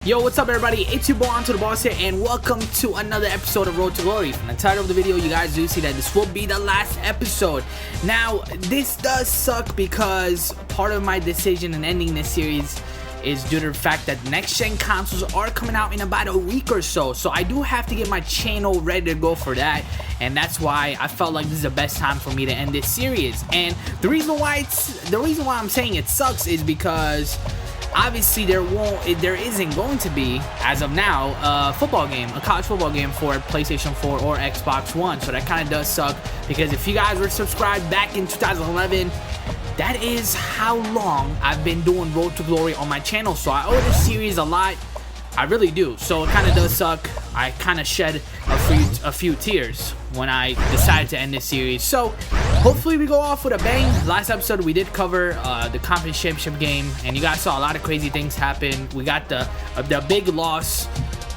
Yo, what's up everybody? It's your boy AntoDaBoss here, and welcome to another episode of Road to Glory. From the title of the video, you guys do see that this will be the last episode. Now, this does suck because part of my decision in ending this series is due to the fact that next-gen consoles are coming out in about a week or so. So I do have to get my channel ready to go for that, and that's why I felt like this is the best time for me to end this series. And the reason why I'm saying it sucks is because obviously there isn't going to be, as of now, a college football game for PlayStation 4 or Xbox One. So that kind of does suck, because if you guys were subscribed back in 2011, that is how long I've been doing Road to Glory on my channel. So I owe this series a lot. I really do. So it kind of does suck. I kind of shed a few tears when I decided to end this series. So hopefully we go off with a bang. Last episode we did cover the conference championship game, and you guys saw a lot of crazy things happen. We got the big loss.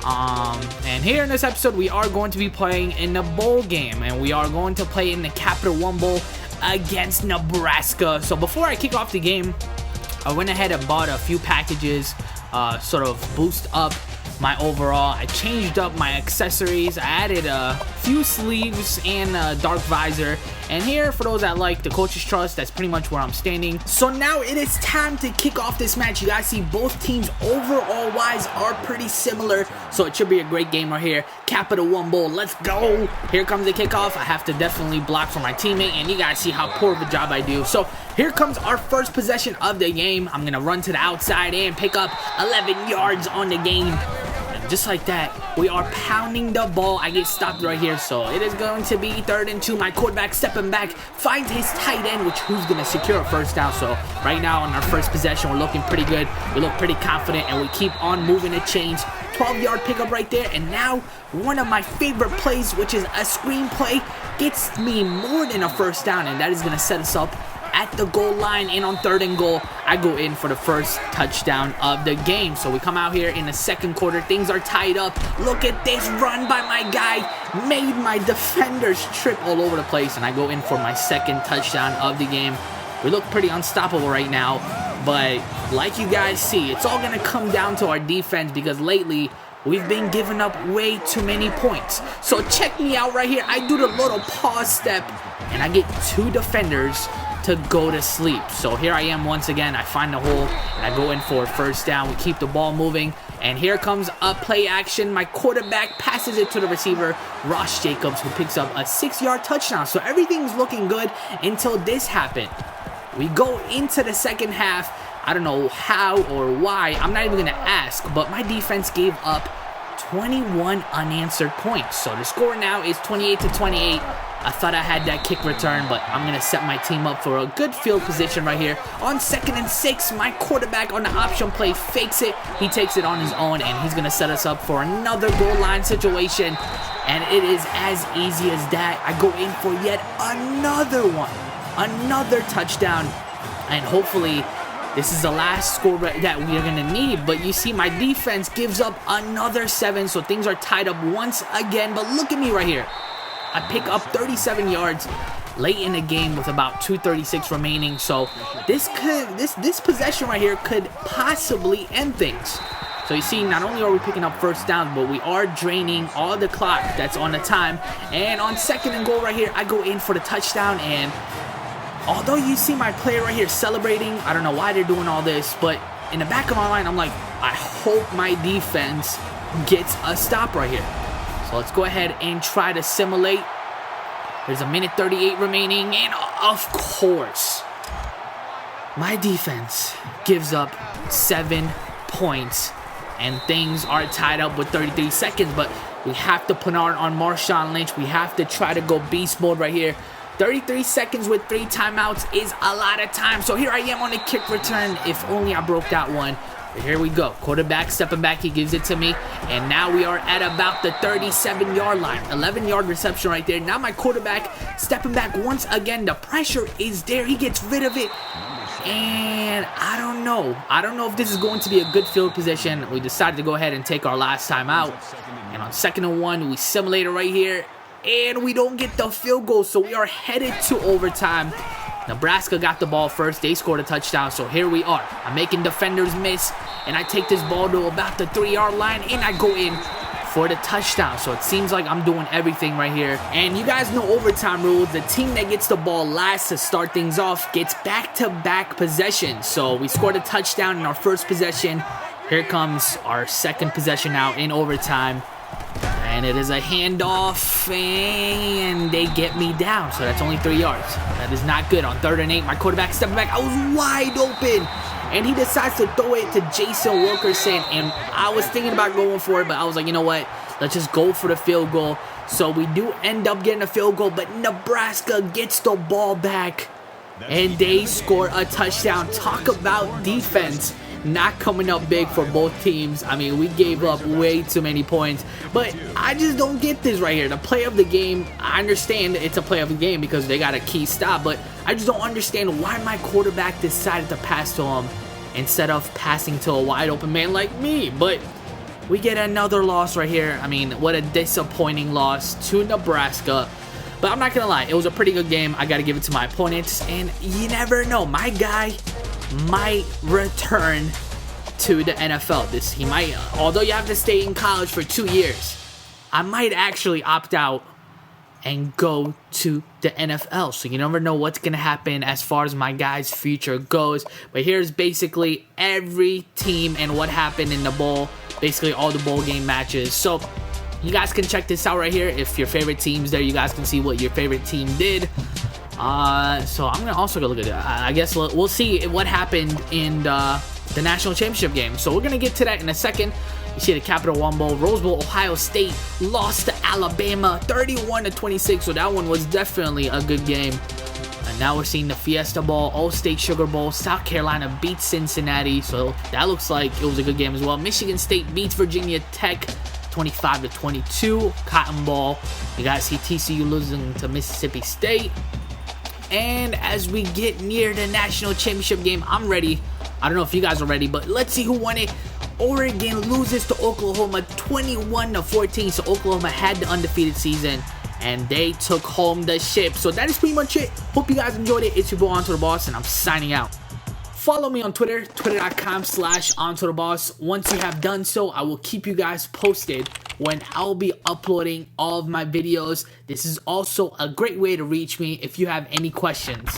And here in this episode we are going to be playing in the bowl game, and we are going to play in the Capital One Bowl against Nebraska. So before I kick off the game, I went ahead and bought a few packages, sort of boost up my overall. I changed up my accessories. I added a few sleeves and a dark visor. And here, for those that like the coach's trust, that's pretty much where I'm standing. So now it is time to kick off this match. You guys see both teams overall wise are pretty similar, so it should be a great game right here. Capital One Bowl, let's go. Here comes the kickoff. I have to definitely block for my teammate, and you guys see how poor of a job I do. So here comes our first possession of the game. I'm gonna run to the outside and pick up 11 yards on the game. Just like that, we are pounding the ball. I get stopped right here, so it is going to be 3rd and 2. My quarterback stepping back, finds his tight end, who's going to secure a first down. So right now on our first possession, we're looking pretty good. We look pretty confident, and we keep on moving the chains. 12-yard pickup right there, and now one of my favorite plays, which is a screen play, gets me more than a first down, and that is going to set us up at the goal line. And on 3rd and goal, I go in for the first touchdown of the game. So we come out here in the second quarter. Things are tied up. Look at this run by my guy. Made my defenders trip all over the place, and I go in for my second touchdown of the game. We look pretty unstoppable right now, but like you guys see, it's all going to come down to our defense, because lately we've been giving up way too many points. So check me out right here. I do the little pause step, and I get 2 defenders to go to sleep. So here I am once again. I find the hole, and I go in for a first down. We keep the ball moving, and here comes a play action. My quarterback passes it to the receiver, Ross Jacobs, who picks up a 6-yard touchdown. So everything's looking good until this happened. We go into the second half. I don't know how or why. I'm not even going to ask, but my defense gave up 21 unanswered points. So the score now is 28-28. I thought I had that kick return, but I'm going to set my team up for a good field position right here. On 2nd and 6, my quarterback on the option play fakes it. He takes it on his own, and he's going to set us up for another goal line situation. And it is as easy as that. I go in for yet another one. Another touchdown. And hopefully this is the last score that we are going to need. But you see my defense gives up another 7, so things are tied up once again. But look at me right here. I pick up 37 yards late in the game with about 2:36 remaining. So this possession right here could possibly end things. So you see, not only are we picking up first downs, but we are draining all the clock that's on the time. And on 2nd and goal right here, I go in for the touchdown. And although you see my player right here celebrating, I don't know why they're doing all this, but in the back of my mind, I'm like, I hope my defense gets a stop right here. So let's go ahead and try to simulate. There's 1:38 remaining, and of course, my defense gives up 7 points, and things are tied up with 33 seconds, but we have to put on Marshawn Lynch. We have to try to go beast mode right here. 33 seconds with 3 timeouts is a lot of time. So here I am on the kick return. If only I broke that one. But here we go. Quarterback stepping back. He gives it to me. And now we are at about the 37-yard line. 11-yard reception right there. Now my quarterback stepping back once again. The pressure is there. He gets rid of it. And I don't know. I don't know if this is going to be a good field position. We decided to go ahead and take our last time out. And on 2nd and 1, we simulate it right here. And we don't get the field goal. So we are headed to overtime. Nebraska got the ball first. They scored a touchdown, so here we are. I'm making defenders miss, and I take this ball to about the 3-yard line, and I go in for the touchdown. So it seems like I'm doing everything right here. And you guys know overtime rules. The team that gets the ball last to start things off gets back-to-back possessions. So we scored a touchdown in our first possession. Here comes our second possession now in overtime. And it is a handoff, and they get me down. So that's only 3 yards. That is not good. On 3rd and 8, my quarterback stepping back. I was wide open. And he decides to throw it to Jason Wilkerson. And I was thinking about going for it, but I was like, you know what? Let's just go for the field goal. So we do end up getting a field goal, but Nebraska gets the ball back. And they score a touchdown. Talk about defense not coming up big for both teams. I mean, we gave up way too many points, but I just don't get this right here. The play of the game, I understand it's a play of the game because they got a key stop, but I just don't understand why my quarterback decided to pass to him instead of passing to a wide open man like me. But we get another loss right here. I mean, what a disappointing loss to Nebraska. But I'm not gonna lie, it was a pretty good game. I gotta give it to my opponents, and you never know, my guy might return to the NFL. He might, although you have to stay in college for 2 years, I might actually opt out and go to the NFL. So you never know what's going to happen as far as my guy's future goes. But here's basically every team and what happened in the bowl, basically all the bowl game matches. So you guys can check this out right here. If your favorite team's there, you guys can see what your favorite team did. So I'm gonna also go look at it. I guess we'll see what happened in the national championship game. So we're gonna get to that in a second. You see the Capital One Bowl, Rose Bowl, Ohio State lost to Alabama 31-26. So that one was definitely a good game. And now we're seeing the Fiesta Bowl, All-State Sugar Bowl. South Carolina beats Cincinnati, so that looks like it was a good game as well. Michigan State beats Virginia Tech 25-22. Cotton Bowl, you guys see TCU losing to Mississippi State. And as we get near the national championship game, I'm ready. I don't know if you guys are ready, but let's see who won it. Oregon loses to Oklahoma 21-14. So Oklahoma had the undefeated season, and they took home the ship. So that is pretty much it. Hope you guys enjoyed it. It's your boy AntoDaBoss, and I'm signing out. Follow me on Twitter, twitter.com/AntoDaBoss. Once you have done so, I will keep you guys posted when I'll be uploading all of my videos. This is also a great way to reach me if you have any questions.